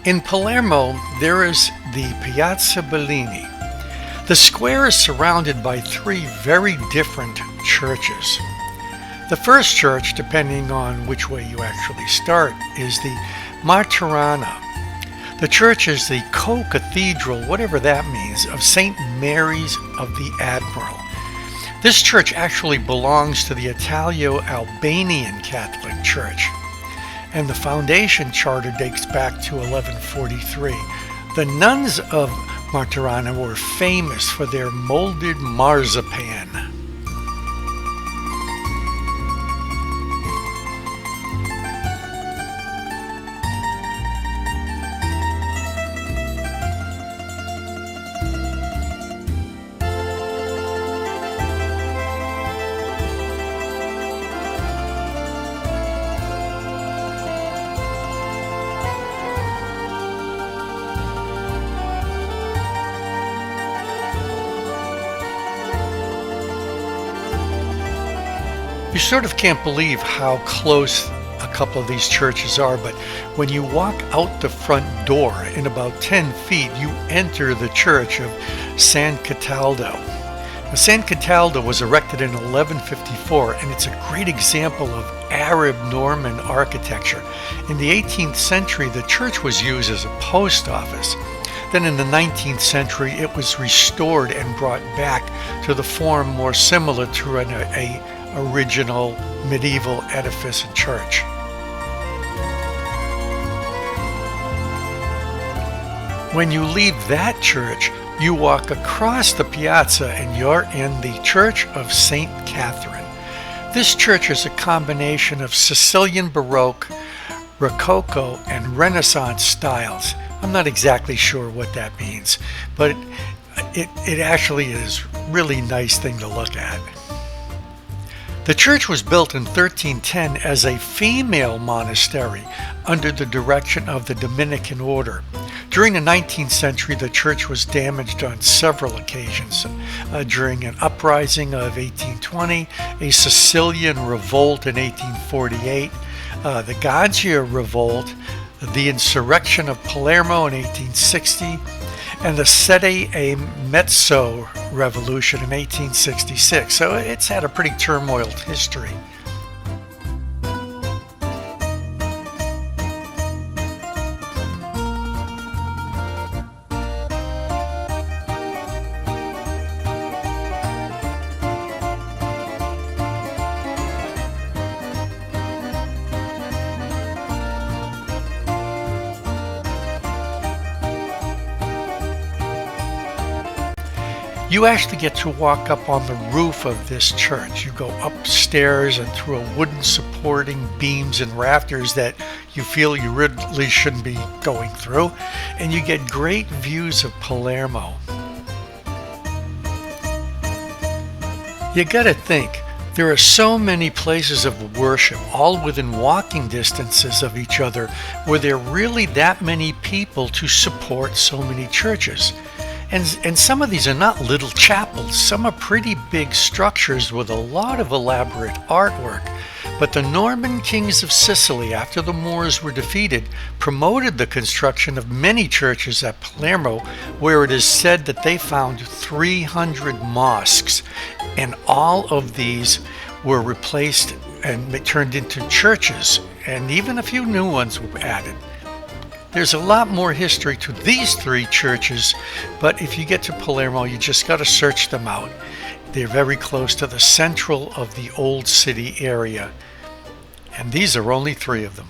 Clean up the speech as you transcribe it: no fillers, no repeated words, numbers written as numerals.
In Palermo, there is the Piazza Bellini. The square is surrounded by three very different churches. The first church, depending on which way you actually start, is the Martorana. The church is the co-cathedral, whatever that means, of St. Mary's of the Admiral. This church actually belongs to the Italo-Albanian Catholic Church, and the foundation charter dates back to 1143. The nuns of Martorana were famous for their molded marzipan. You sort of can't believe how close a couple of these churches are, but when you walk out the front door in about 10 feet, you enter the church of San Cataldo. Now, San Cataldo was erected in 1154, and it's a great example of Arab Norman architecture. In the 18th century, the church was used as a post office. Then in the 19th century, it was restored and brought back to the form more similar to a original medieval edifice and church. When you leave that church, you walk across the piazza and you're in the Church of St. Catherine. This church is a combination of Sicilian Baroque, Rococo, and Renaissance styles. I'm not exactly sure what that means, but it actually is a really nice thing to look at. The church was built in 1310 as a female monastery under the direction of the Dominican order. During the 19th century, the church was damaged on several occasions. During an uprising of 1820, a Sicilian revolt in 1848, the Gaggia revolt, the insurrection of Palermo in 1860, and the Sette e Mezzo revolution in 1866. So it's had a pretty turmoiled history. You actually get to walk up on the roof of this church. You go upstairs and through a wooden supporting beams and rafters that you feel you really shouldn't be going through, and you get great views of Palermo. You gotta think, there are so many places of worship, all within walking distances of each other, were there really that many people to support so many churches? And some of these are not little chapels. Some are pretty big structures with a lot of elaborate artwork. But the Norman kings of Sicily, after the Moors were defeated, promoted the construction of many churches at Palermo, where it is said that they found 300 mosques. And all of these were replaced and turned into churches, and even a few new ones were added. There's a lot more history to these three churches, but if you get to Palermo, you just got to search them out. They're very close to the central of the old city area, and these are only three of them.